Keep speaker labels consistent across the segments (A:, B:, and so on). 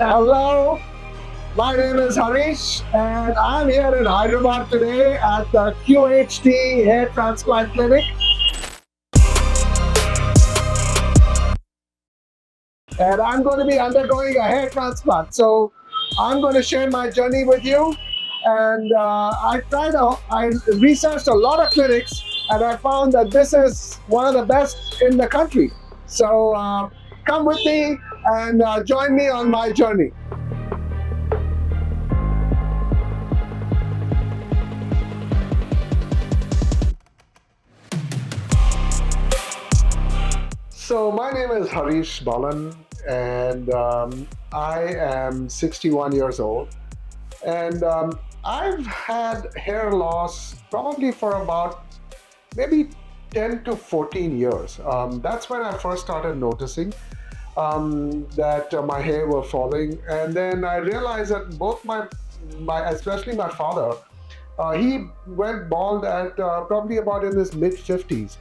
A: Hello, my name is Harish, and I'm here in Hyderabad today at the QHT Hair Transplant Clinic. And I'm going to be undergoing a hair transplant. So I'm going to share my journey with you. And I researched a lot of clinics, and I found that this is one of the best in the country. So come with me and join me on my journey. So my name is Harish Balan, and I am 61 years old, and I've had hair loss probably for about maybe 10 to 14 years. That's when I first started noticing that my hair were falling, and then I realized that both my especially my father, he went bald at probably about in his mid 50s.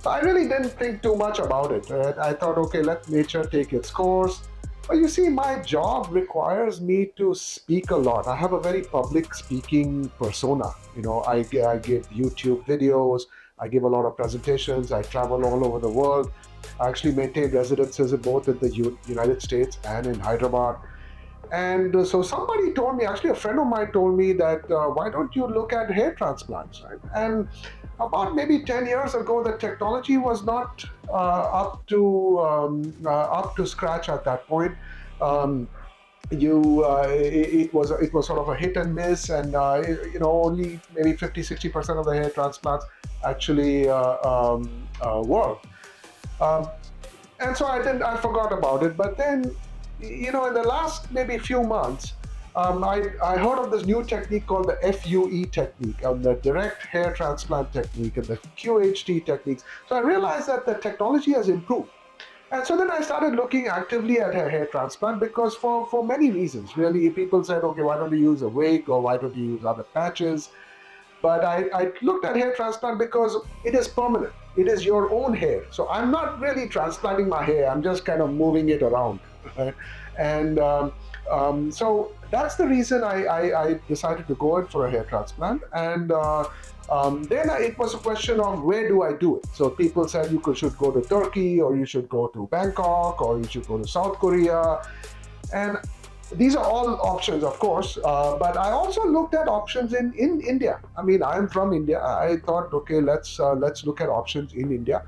A: So I really didn't think too much about it. Right? I thought, okay, let nature take its course. But you see, my job requires me to speak a lot. I have a very public speaking persona. I give YouTube videos, I give a lot of presentations, I travel all over the world. I actually maintain residences both in the United States and in Hyderabad. And so somebody told me, actually, a friend of mine told me that why don't you look at hair transplants, right? And about maybe 10 years ago, the technology was not up to scratch at that point. Um, it was sort of a hit and miss, and only maybe 50-60% of the hair transplants actually work. Um, and so I forgot about it. But then, in the last maybe few months, I heard of this new technique called the FUE technique, the direct hair transplant technique, and the QHT techniques. So I realized that the technology has improved. And so then I started looking actively at hair transplant because for many reasons, really, people said, okay, why don't you use a wig or why don't you use other patches? But I looked at hair transplant because it is permanent. It is your own hair. So I'm not really transplanting my hair. I'm just kind of moving it around. Right? And so that's the reason I decided to go in for a hair transplant. And then it was a question of where do I do it? So people said should go to Turkey, or you should go to Bangkok, or you should go to South Korea. And these are all options, of course, but I also looked at options in India. I mean, I'm from India. I thought, okay, let's look at options in India,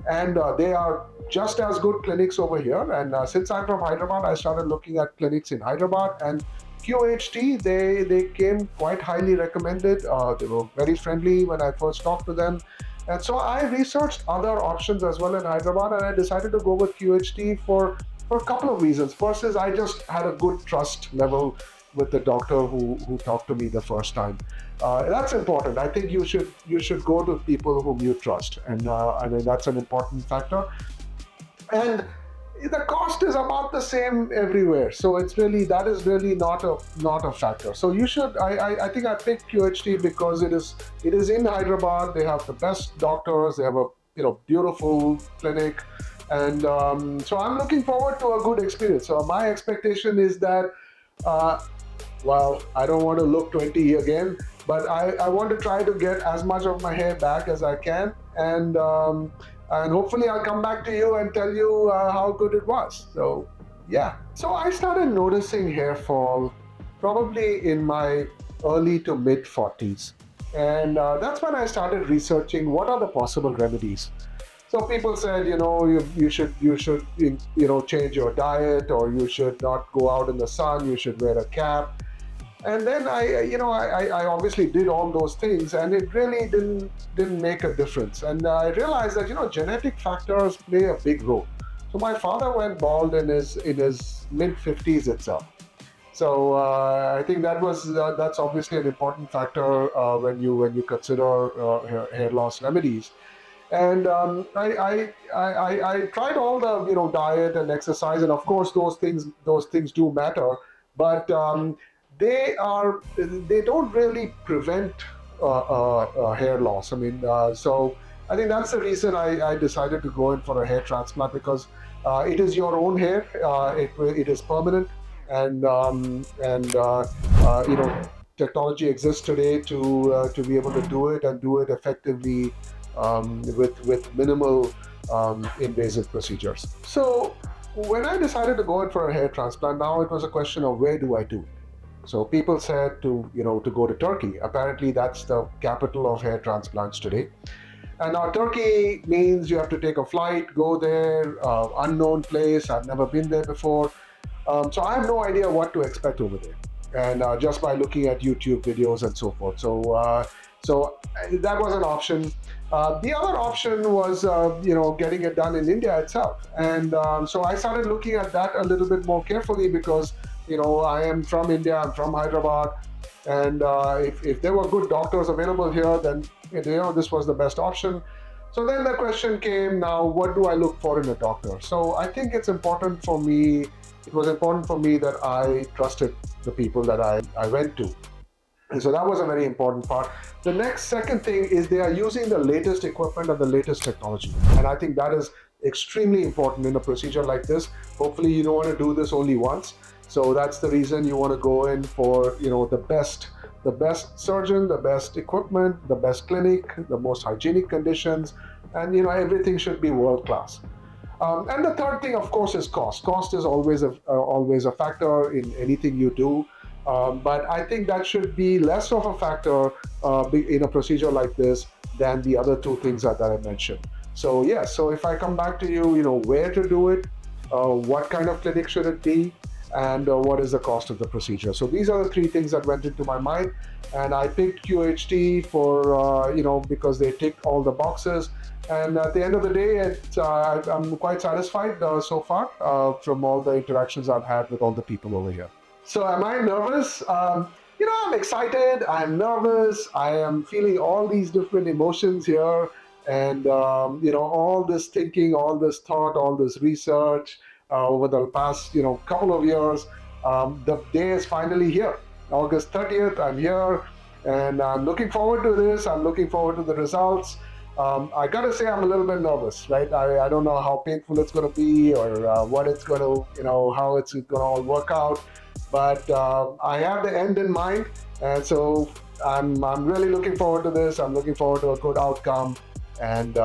A: and they are just as good clinics over here. And since I'm from Hyderabad, I started looking at clinics in Hyderabad, and QHT, they came quite highly recommended. They were very friendly when I first talked to them. And so I researched other options as well in Hyderabad, and I decided to go with QHT for a couple of reasons. First is I just had a good trust level with the doctor who talked to me the first time. That's important. I think you should go to people whom you trust, and I mean that's an important factor. And the cost is about the same everywhere, so that is really not a factor. So you should. I think I picked QHT because it is in Hyderabad. They have the best doctors. They have a beautiful clinic, and so I'm looking forward to a good experience. So my expectation is that, uh, well, I don't want to look 20 again, but I want to try to get as much of my hair back as I can, and hopefully I'll come back to you and tell you how good it was. So yeah, so I started noticing hair fall probably in my early to mid 40s, and that's when I started researching what are the possible remedies. So people said, you should change your diet, or you should not go out in the sun. You should wear a cap. And then I obviously did all those things, and it really didn't make a difference. And I realized that genetic factors play a big role. So my father went bald in his mid 50s itself. So I think that's obviously an important factor when you consider hair loss remedies. And I tried all the diet and exercise, and of course those things do matter, but they don't really prevent hair loss. I mean, so I think that's the reason I decided to go in for a hair transplant, because it is your own hair. It is permanent, and technology exists today to be able to do it and do it effectively with minimal invasive procedures. So when I decided to go in for a hair transplant, now it was a question of where do I do it. So people said to go to Turkey. Apparently, that's the capital of hair transplants today. And now Turkey means you have to take a flight, go there, unknown place. I've never been there before. So I have no idea what to expect over there. And just by looking at YouTube videos and so forth. So that was an option. The other option was, getting it done in India itself. And so I started looking at that a little bit more carefully because, I am from India, I'm from Hyderabad. And if there were good doctors available here, then this was the best option. So then the question came, now what do I look for in a doctor? So I think it was important for me that I trusted the people that I went to. And so that was a very important part. The second thing is they are using the latest equipment and the latest technology. And I think that is extremely important in a procedure like this. Hopefully you don't want to do this only once. So that's the reason you want to go in for, the best surgeon, the best equipment, the best clinic, the most hygienic conditions, and everything should be world class. And the third thing, of course, is cost. Cost is always a factor in anything you do. But I think that should be less of a factor in a procedure like this than the other two things that I mentioned. So yes, so if I come back to you, where to do it, what kind of clinic should it be, and what is the cost of the procedure. So these are the three things that went into my mind, and I picked QHT for because they ticked all the boxes. And at the end of the day, I'm quite satisfied so far from all the interactions I've had with all the people over here. So am I nervous? I'm excited, I'm nervous, I am feeling all these different emotions here, and all this thinking, all this thought, all this research over the past couple of years. The day is finally here. August 30th, I'm here, and I'm looking forward to this. I'm looking forward to the results. I gotta say, I'm a little bit nervous, right? I don't know how painful it's gonna be, or what it's gonna, how it's gonna all work out. But I have the end in mind, and so I'm really looking forward to this. I'm looking forward to a good outcome, and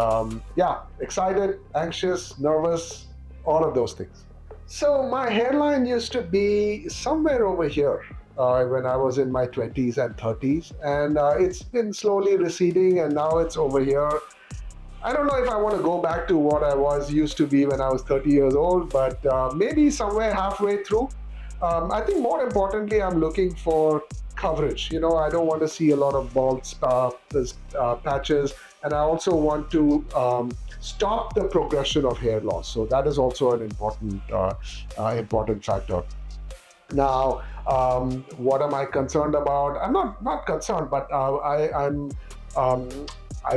A: excited, anxious, nervous, all of those things. So my hairline used to be somewhere over here when I was in my 20s and 30s, and it's been slowly receding, and now it's over here. I don't know if I want to go back to what I used to be when I was 30 years old, but maybe somewhere halfway through. I think more importantly, I'm looking for coverage. I don't want to see a lot of bald patches, and I also want to stop the progression of hair loss. So that is also an important factor. Now, what am I concerned about? I'm not concerned, but I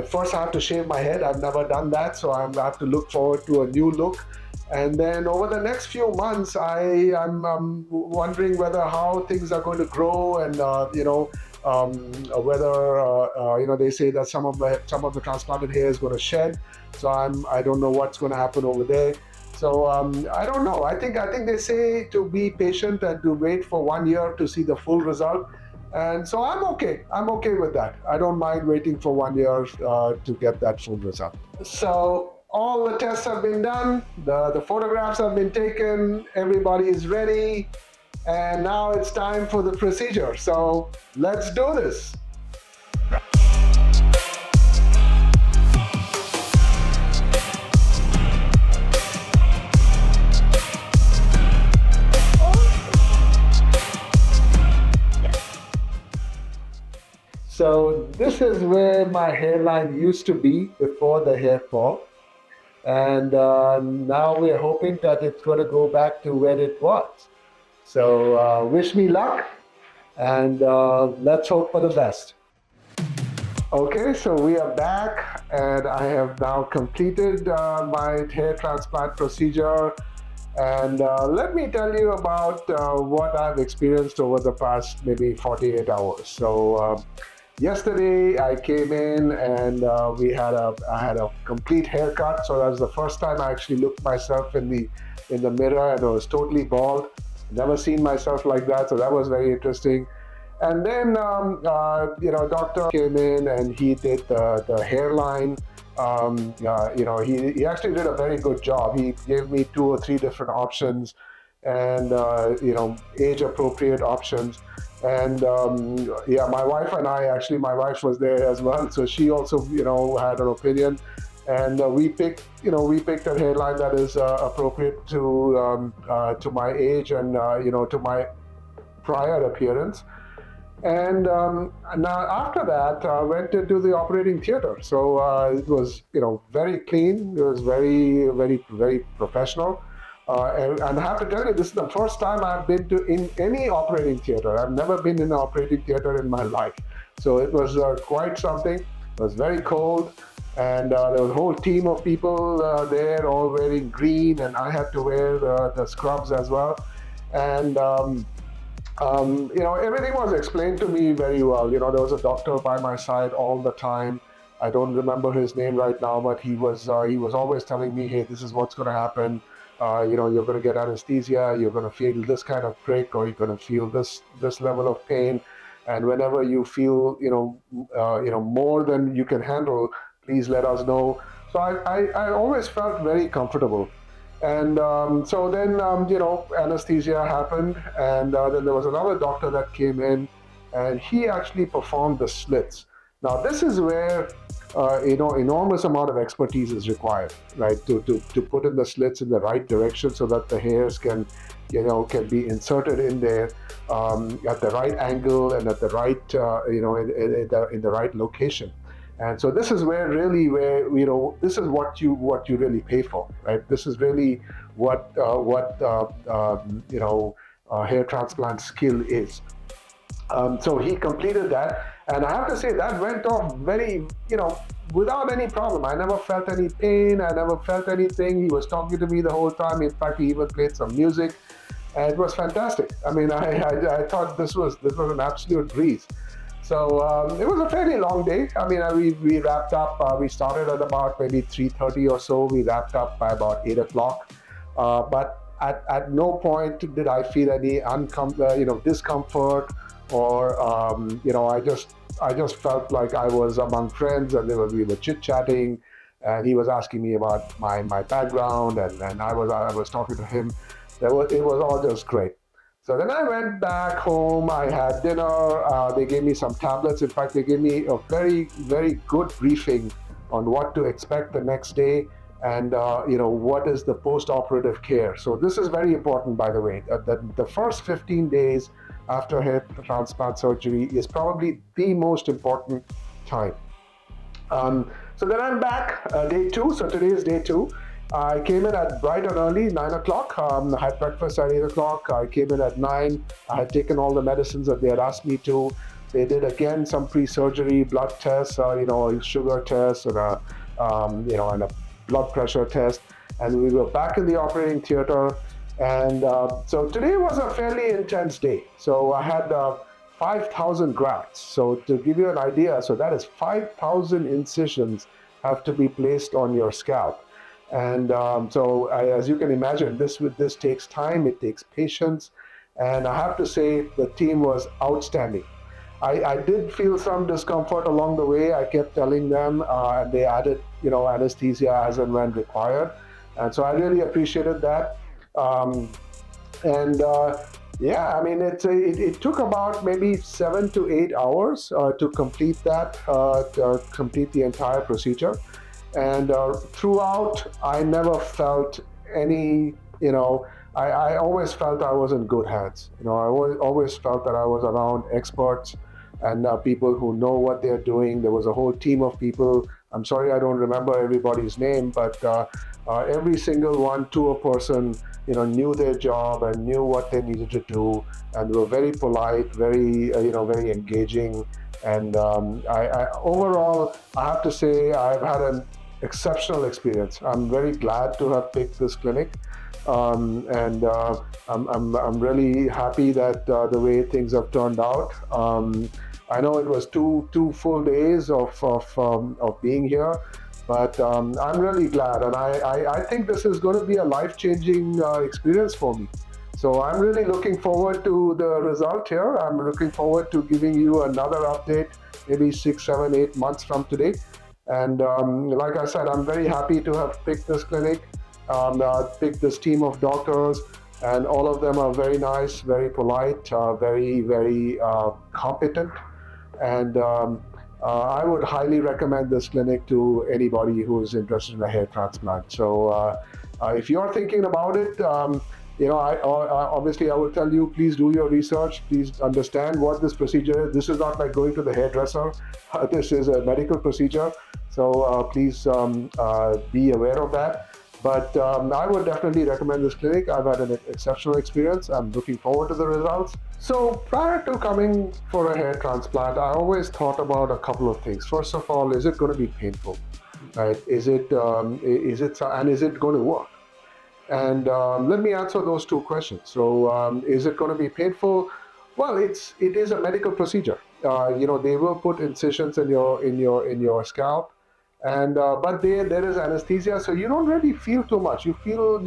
A: first have to shave my head. I've never done that, so I have to look forward to a new look. And then over the next few months, I'm wondering how things are going to grow, and whether they say that some of the transplanted hair is going to shed. So I don't know what's going to happen over there. So I don't know. I think they say to be patient and to wait for 1 year to see the full result. And so I'm okay. I'm okay with that. I don't mind waiting for 1 year to get that full result. So all the tests have been done, the photographs have been taken, everybody is ready, and now it's time for the procedure. So let's do this. So this is where my hairline used to be before the hair fall. And now we're hoping that it's going to go back to where it was. So wish me luck, and let's hope for the best. Okay, so we are back, and I have now completed my hair transplant procedure. And let me tell you about what I've experienced over the past maybe 48 hours. So yesterday I came in, and I had a complete haircut. So that was the first time I actually looked myself in the mirror, and I was totally bald. Never seen myself like that, so that was very interesting. And then, doctor came in and he did the hairline. He actually did a very good job. He gave me 2 or 3 different options and, age appropriate options. And my wife and I, actually, my wife was there as well. So she also, had an opinion. And we picked a hairline that is appropriate to my age and, to my prior appearance. And now after that, I went into the operating theater. So it was, very clean. It was very, very, very professional. And I have to tell you, this is the first time I've been to in any operating theater. I've never been in an operating theater in my life. So it was quite something. It was very cold. And there was a whole team of people there, all wearing green, and I had to wear the scrubs as well. And everything was explained to me very well. There was a doctor by my side all the time. I don't remember his name right now, but he was always telling me, hey, this is what's going to happen. You're going to get anesthesia. You're going to feel this kind of prick, or you're going to feel this level of pain. And whenever you feel, more than you can handle, please let us know. So I always felt very comfortable. And so then, anesthesia happened, and then there was another doctor that came in, and he actually performed the slits. Now, this is where, enormous amount of expertise is required, right? To put in the slits in the right direction so that the hairs can be inserted in there at the right angle and at the right, in the right location. And so this is where this is what you really pay for, right? This is really what hair transplant skill is. So he completed that, and I have to say that went off very, without any problem. I never felt any pain. I never felt anything. He was talking to me the whole time. In fact, he even played some music, and it was fantastic. I mean, I thought this was an absolute breeze. So it was a fairly long day. I mean, we wrapped up. We started at about maybe 3:30 or so. We wrapped up by about 8 o'clock. But at no point did I feel any discomfort, or I just felt like I was among friends, and we were chit chatting, and he was asking me about my background, and I was talking to him. It was all just great. So then I went back home. I had dinner. They gave me some tablets. In fact, they gave me a very, very good briefing on what to expect the next day, and what is the post-operative care. So this is very important, by the way. The first 15 days after hair transplant surgery is probably the most important time. So then I'm back, day 2. So today is day 2. I came in at bright and early, 9 o'clock. I had breakfast at 8 o'clock. I came in at 9. I had taken all the medicines that they had asked me to. They did again some pre-surgery blood tests, sugar tests, and a blood pressure test. And we were back in the operating theater. And so today was a fairly intense day. So I had 5,000 grafts. So to give you an idea, so that is 5,000 incisions have to be placed on your scalp. And as you can imagine, this takes time, it takes patience, and I have to say the team was outstanding. I did feel some discomfort along the way. I kept telling them, and they added, anesthesia as and when required, and so I really appreciated that. It took about maybe 7 to 8 hours to complete that, to complete the entire procedure. And throughout, I never felt any, I always felt I was in good hands. I always felt that I was around experts and people who know what they're doing. There was a whole team of people. I'm sorry I don't remember everybody's name, but every single one to a person, knew their job and knew what they needed to do, and were very polite, very, very engaging. And overall, I have to say I've had an exceptional experience. I'm very glad to have picked this clinic, and I'm really happy that the way things have turned out. I know it was two full days of being here, but I'm really glad, and I think this is going to be a life-changing experience for me. So I'm really looking forward to the result here. I'm looking forward to giving you another update, maybe 6, 7, 8 months from today. And like I said, I'm very happy to have picked this clinic, picked this team of doctors, and all of them are very nice, very polite, very competent. And I would highly recommend this clinic to anybody who is interested in a hair transplant. So if you're thinking about it, obviously I would tell you, please do your research. Please understand what this procedure is. This is not like going to the hairdresser. This is a medical procedure. So please be aware of that. But I would definitely recommend this clinic. I've had an exceptional experience. I'm looking forward to the results. So prior to coming for a hair transplant, I always thought about a couple of things. First of all, is it going to be painful? Right? Is it going to work? And let me answer those two questions. So is it going to be painful? Well, it is a medical procedure. They will put incisions in your scalp. And but there is anesthesia, so you don't really feel too much. You feel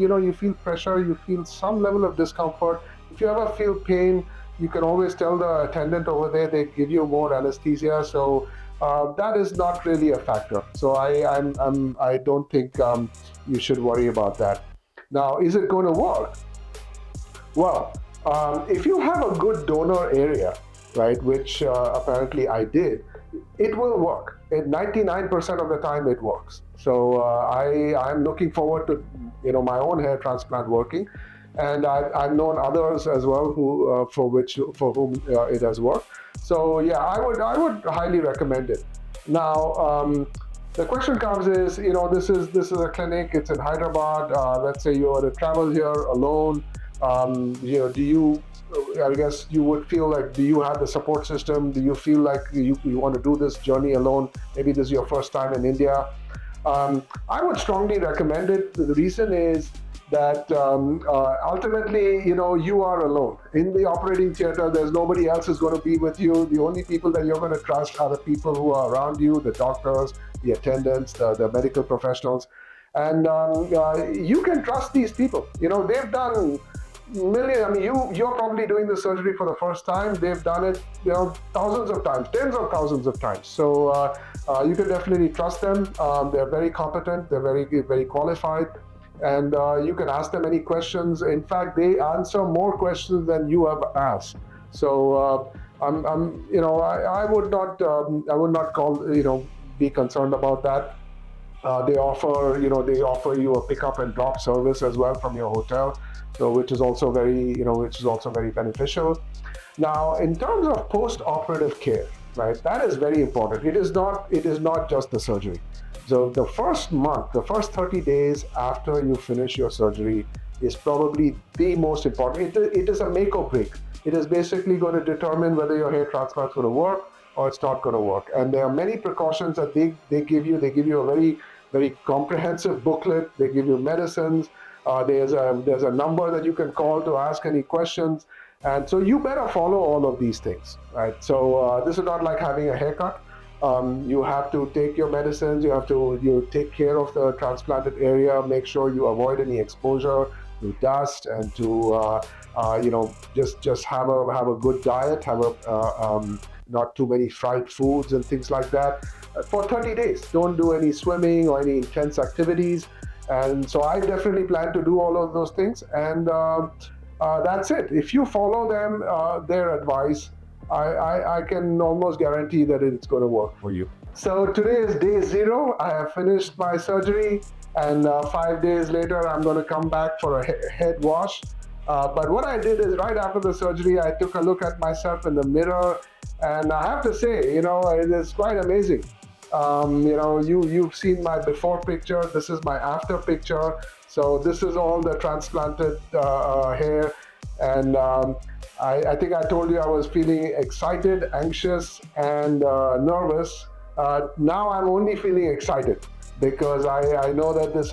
A: pressure, you feel some level of discomfort. If you ever feel pain, you can always tell the attendant over there. They give you more anesthesia, so that is not really a factor. So I don't think you should worry about that. Now, is it going to work? Well, if you have a good donor area, right, which apparently I did, it will work. 99% of the time it works. So I'm looking forward to my own hair transplant working, and I've known others as well for whom it has worked. So yeah, I would highly recommend it. Now the question comes is, this is a clinic. It's in Hyderabad. Let's say you were to travel here alone. I guess you would feel like, do you have the support system? Do you feel like you want to do this journey alone? Maybe this is your first time in India. I would strongly recommend it. The reason is that ultimately, you are alone. In the operating theater, there's nobody else who's going to be with you. The only people that you're going to trust are the people who are around you, the doctors, the attendants, the medical professionals. And you can trust these people. They've done million. I mean, you're probably doing the surgery for the first time. They've done it, thousands of times, tens of thousands of times. So you can definitely trust them. They're very competent. They're very qualified, and you can ask them any questions. In fact, they answer more questions than you have asked. So I would not be concerned about that. They offer you a pickup and drop service as well from your hotel, so which is also very beneficial. Now, in terms of post-operative care, right, that is very important. It is not just the surgery. So the first month, the first 30 days after you finish your surgery is probably the most important. It is a make or break. It is basically going to determine whether your hair transplant is going to work or it's not going to work. And there are many precautions that they give you. They give you a very comprehensive booklet. They give you medicines. There's a number that you can call to ask any questions. And so you better follow all of these things, right? So this is not like having a haircut. You have to take your medicines. You take care of the transplanted area. Make sure you avoid any exposure to dust, and to just have a good diet. Not too many fried foods and things like that for 30 days. Don't do any swimming or any intense activities. And so I definitely plan to do all of those things. And that's it. If you follow them, their advice, I can almost guarantee that it's going to work for you. So today is day 0. I have finished my surgery, and 5 days later, I'm going to come back for a head wash. But what I did is, right after the surgery, I took a look at myself in the mirror, and I have to say, it is quite amazing. You've seen my before picture. This is my after picture. So this is all the transplanted hair, and I think I told you I was feeling excited, anxious, and nervous. Now I'm only feeling excited, because I know that this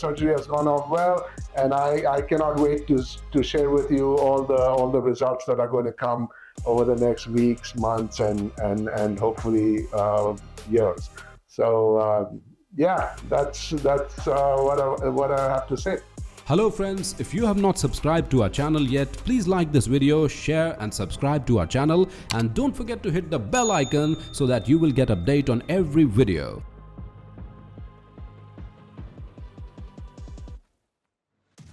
A: surgery has gone off well, and I cannot wait to share with you all the results that are going to come over the next weeks, months, and hopefully years. So yeah, that's what I have to say.
B: Hello friends, if you have not subscribed to our channel yet, please like this video, share and subscribe to our channel, and don't forget to hit the bell icon so that you will get update on every video.